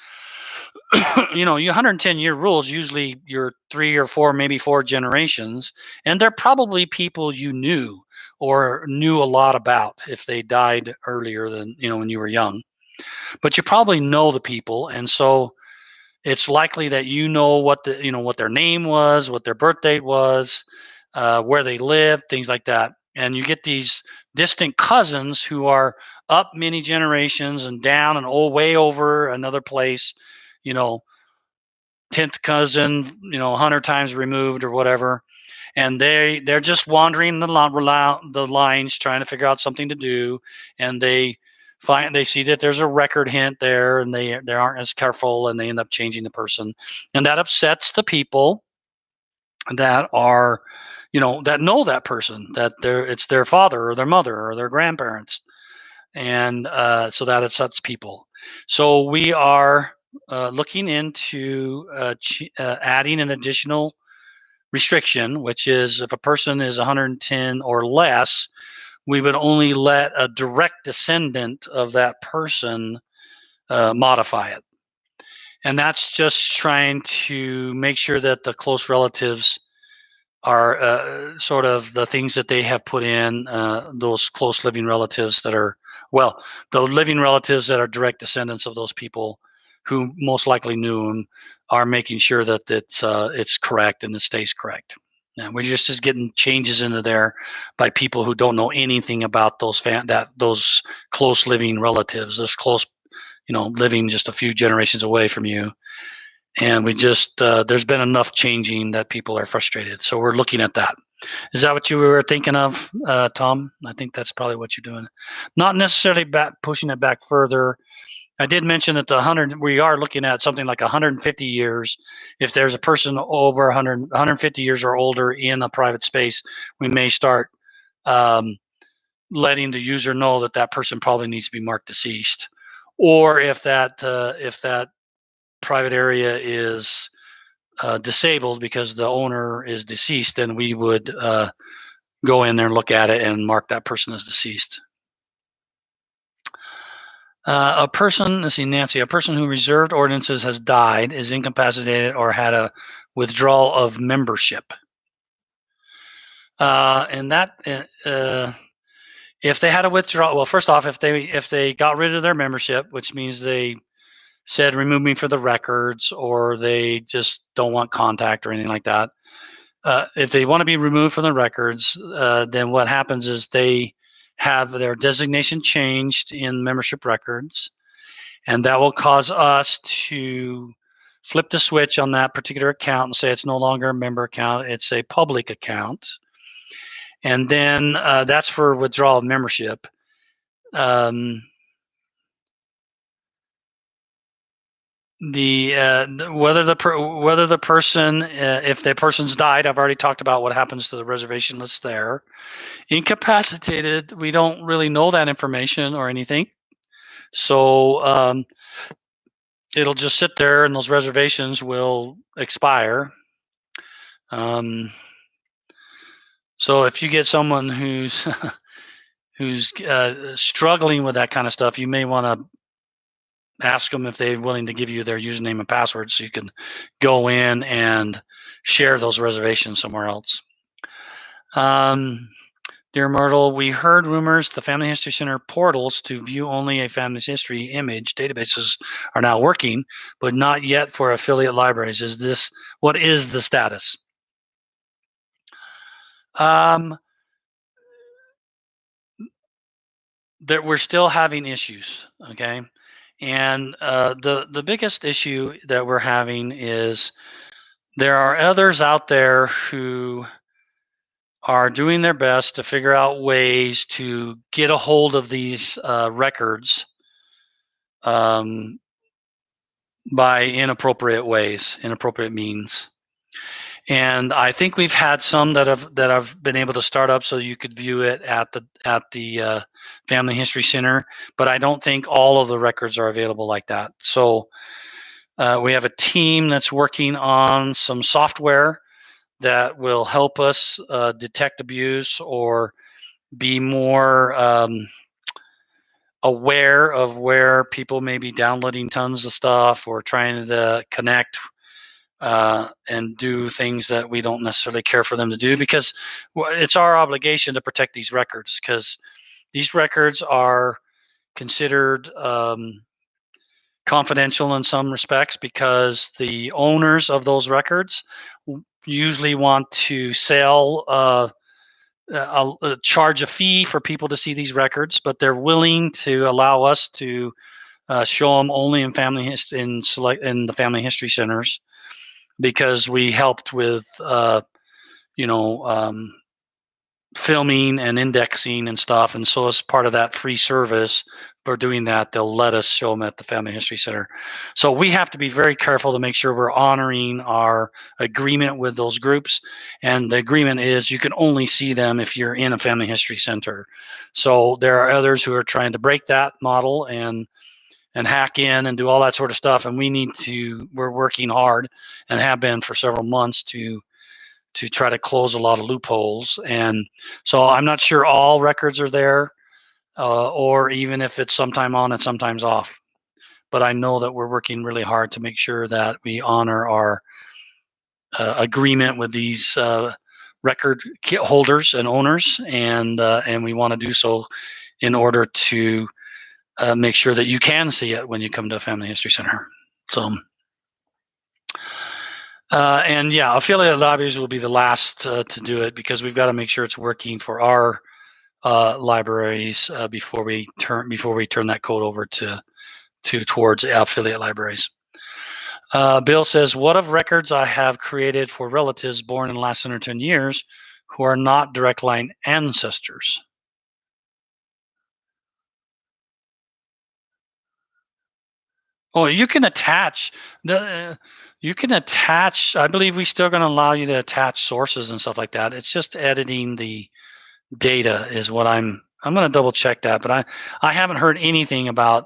your 110-year rules, usually you're 3 or 4, maybe 4 generations, and they're probably people you knew or knew a lot about if they died earlier than, when you were young. But you probably know the people, and so it's likely that what their name was, what their birth date was, where they lived, things like that. And you get these distant cousins who are up many generations and down and way over another place, you know, 10th cousin, 100 times removed or whatever. And they're just wandering the lines, trying to figure out something to do. And they see that there's a record hint there, and they aren't as careful, and they end up changing the person. And that upsets the people that are, that know that person, that it's their father or their mother or their grandparents. And so that upsets people. So we are looking into adding an additional restriction, which is if a person is 110 or less, we would only let a direct descendant of that person modify it. And that's just trying to make sure that the close relatives are sort of the things that they have put in, those close living relatives that are, the living relatives that are direct descendants of those people who most likely knew them, are making sure that it's correct and it stays correct. And we're just getting changes into there by people who don't know anything about those close living relatives, those close, living just a few generations away from you. And we just there's been enough changing that people are frustrated. So we're looking at that. Is that what you were thinking of, Tom? I think that's probably what you're doing. Not necessarily pushing it back further. I did mention that we are looking at something like 150 years. If there's a person over 150 years or older in a private space, we may start letting the user know that person probably needs to be marked deceased. Or if that private area is disabled because the owner is deceased, then we would go in there and look at it and mark that person as deceased. A person who reserved ordinances has died, is incapacitated, or had a withdrawal of membership. And that, if they had a withdrawal, well, first off, if they got rid of their membership, which means they said, remove me for the records, or they just don't want contact or anything like that. If they want to be removed from the records, then what happens is they have their designation changed in membership records, and that will cause us to flip the switch on that particular account and say it's no longer a member account, it's a public account. And then that's for withdrawal of membership. Whether the person, if the person's died, I've already talked about what happens to the reservation list there. Incapacitated, we don't really know that information or anything, so it'll just sit there, and those reservations will expire. So if you get someone who's struggling with that kind of stuff, you may want to ask them if they're willing to give you their username and password so you can go in and share those reservations somewhere else. Dear Myrtle, we heard rumors the Family History Center portals to view only a family history image databases are now working, but not yet for affiliate libraries. What is the status? That we're still having issues, okay? And the biggest issue that we're having is there are others out there who are doing their best to figure out ways to get a hold of these records by inappropriate means. And I think we've had some that have been able to start up so you could view it at the Family History Center, but I don't think all of the records are available like that. So we have a team that's working on some software that will help us detect abuse or be more aware of where people may be downloading tons of stuff or trying to connect and do things that we don't necessarily care for them to do, because it's our obligation to protect these records, because these records are considered confidential in some respects, because the owners of those records usually want to sell charge a fee for people to see these records, but they're willing to allow us to show them only in in the family history centers, because we helped with you know filming and indexing and stuff, and so as part of that free service for doing that, they'll let us show them at the Family History Center. So we have to be very careful to make sure we're honoring our agreement with those groups, and the agreement is you can only see them if you're in a Family History Center. So there are others who are trying to break that model and hack in and do all that sort of stuff, and we're working hard and have been for several months to try to close a lot of loopholes. And so I'm not sure all records are there, or even if it's sometime on and sometimes off. But I know that we're working really hard to make sure that we honor our agreement with these record holders and owners, and we want to do so in order to make sure that you can see it when you come to a Family History Center. So. And yeah, affiliate libraries will be the last to do it, because we've got to make sure it's working for our libraries before we turn that code over towards affiliate libraries. Bill says, "What of records I have created for relatives born in the last 110 years who are not direct line ancestors?" Oh, you can attach the. You can attach. I believe we're still going to allow you to attach sources and stuff like that. It's just editing the data is what I'm going to double check that, but I haven't heard anything about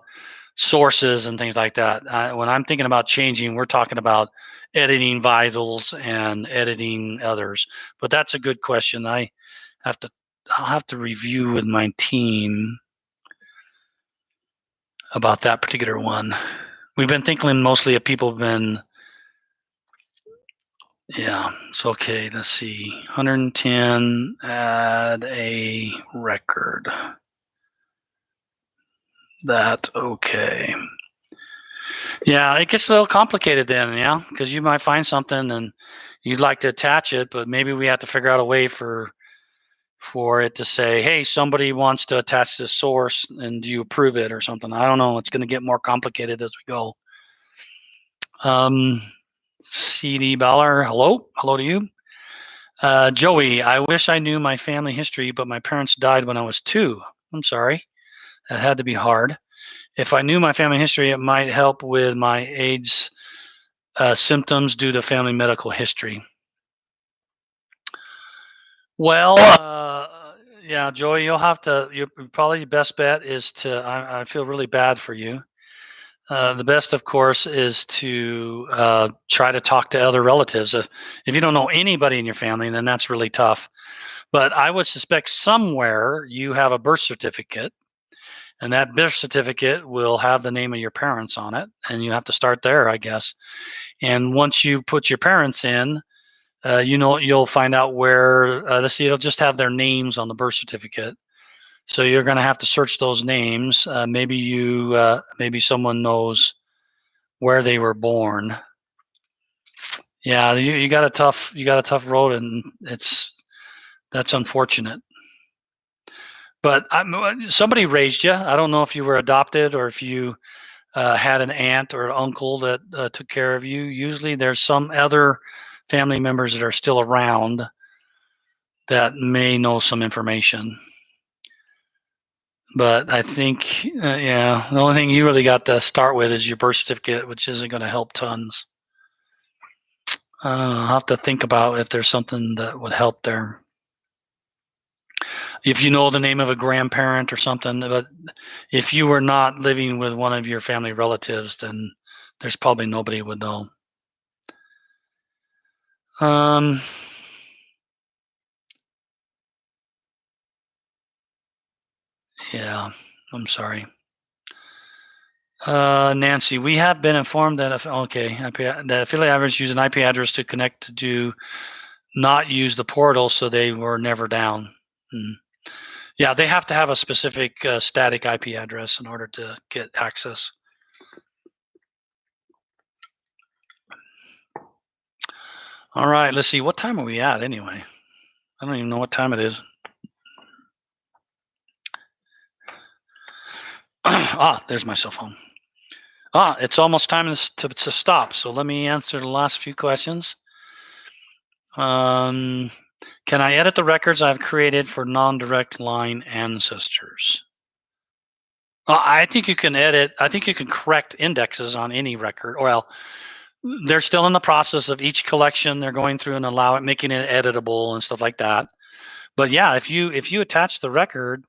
sources and things like that. When I'm thinking about changing, we're talking about editing vitals and editing others. But that's a good question. Have to I'll have to review with my team about that particular one. We've been thinking mostly of people have been. Yeah, it's okay. Let's see. 110, add a record. That okay. Yeah, it gets a little complicated then, yeah, because you might find something and you'd like to attach it, but maybe we have to figure out a way for it to say, hey, somebody wants to attach this source, and do you approve it or something? I don't know. It's going to get more complicated as we go. CD Baller, hello to you. Joey, I wish I knew my family history, but my parents died when I was 2. I'm sorry. That had to be hard. If I knew my family history, it might help with my AIDS symptoms due to family medical history. Well, yeah, Joey, you'll have to. Probably your best bet is to. I feel really bad for you. The best, of course, is to try to talk to other relatives. If you don't know anybody in your family, then that's really tough. But I would suspect somewhere you have a birth certificate, and that birth certificate will have the name of your parents on it, and you have to start there, I guess. And once you put your parents in, you'll find out where. Let's see, it'll just have their names on the birth certificate. So you're going to have to search those names. Maybe someone knows where they were born. Yeah, you got a tough road, and that's unfortunate. But somebody raised you. I don't know if you were adopted or if you had an aunt or uncle that took care of you. Usually, there's some other family members that are still around that may know some information. But I think, yeah, the only thing you really got to start with is your birth certificate, which isn't going to help tons. I'll have to think about if there's something that would help there. If you know the name of a grandparent or something, but if you were not living with one of your family relatives, then there's probably nobody would know. Yeah, I'm sorry. Nancy, we have been informed that that affiliate address use an IP address to connect to do not use the portal, so they were never down. Yeah, they have to have a specific static IP address in order to get access. All right, let's see. What time are we at anyway? I don't even know what time it is. There's my cell phone. It's almost time to stop. So let me answer the last few questions. Can I edit the records I've created for non-direct line ancestors? I think you can edit. I think you can correct indexes on any record. Well, they're still in the process of each collection. They're going through and making it editable and stuff like that. But yeah, if you attach the record,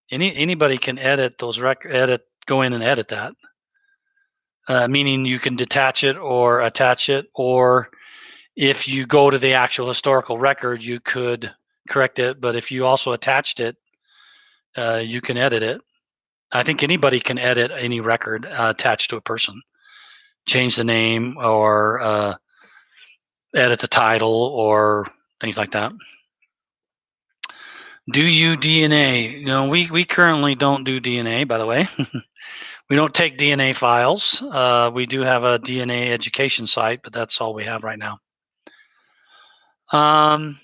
anybody can edit those go in and edit that. Meaning you can detach it or attach it, or if you go to the actual historical record, you could correct it. But if you also attached it, you can edit it. I think anybody can edit any record attached to a person, change the name or edit the title or things like that. Do you DNA? No, we currently don't do DNA, by the way. We don't take DNA files. We do have a DNA education site, but that's all we have right now. A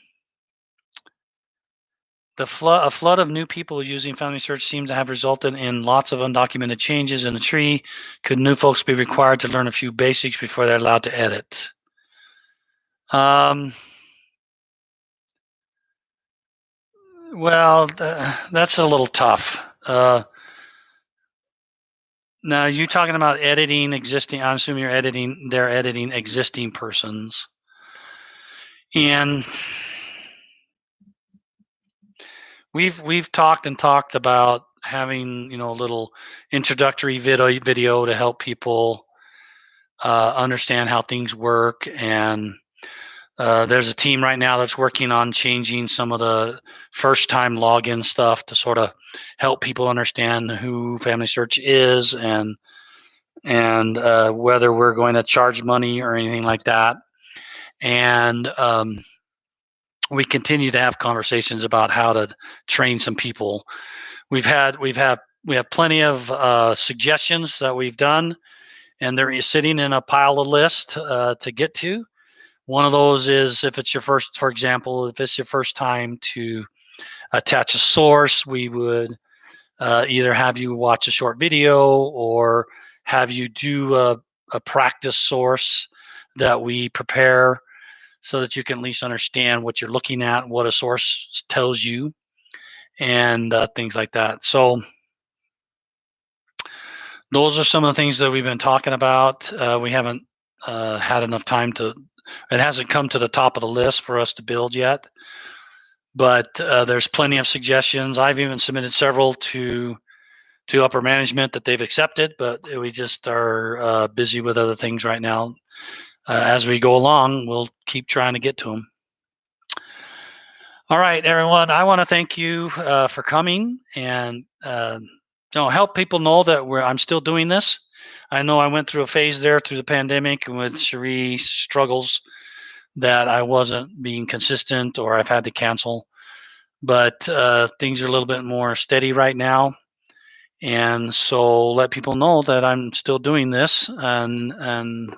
flood of new people using Family Search seems to have resulted in lots of undocumented changes in the tree. Could new folks be required to learn a few basics before they're allowed to edit? Well, that's a little tough. Now, you talking about editing existing? I'm assuming they're editing existing persons, and we've talked about having a little introductory video to help people understand how things work. And there's a team right now that's working on changing some of the first time login stuff to sort of help people understand who Family Search is and whether we're going to charge money or anything like that. And we continue to have conversations about how to train some people. We have plenty of suggestions that we've done, and they're sitting in a pile of lists to get to. One of those is if it's your first, for example, if it's your first time to attach a source, we would either have you watch a short video or have you do a practice source that we prepare so that you can at least understand what you're looking at, what a source tells you, and things like that. So those are some of the things that we've been talking about. We haven't had enough time it hasn't come to the top of the list for us to build yet, but there's plenty of suggestions. I've even submitted several to upper management that they've accepted, but we just are busy with other things right now. As we go along, we'll keep trying to get to them. All right, everyone. I want to thank you for coming and help people know that I'm still doing this. I know I went through a phase there through the pandemic with Cherie's struggles that I wasn't being consistent or I've had to cancel. But things are a little bit more steady right now. And so let people know that I'm still doing this and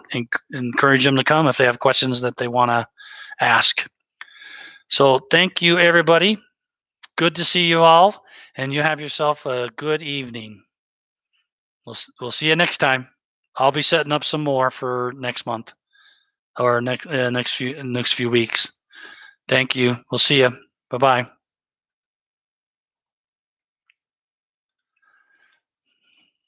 encourage them to come if they have questions that they want to ask. So thank you, everybody. Good to see you all, and you have yourself a good evening. We'll see you next time. I'll be setting up some more for next month or next few weeks. Thank you. We'll see you. Bye-bye.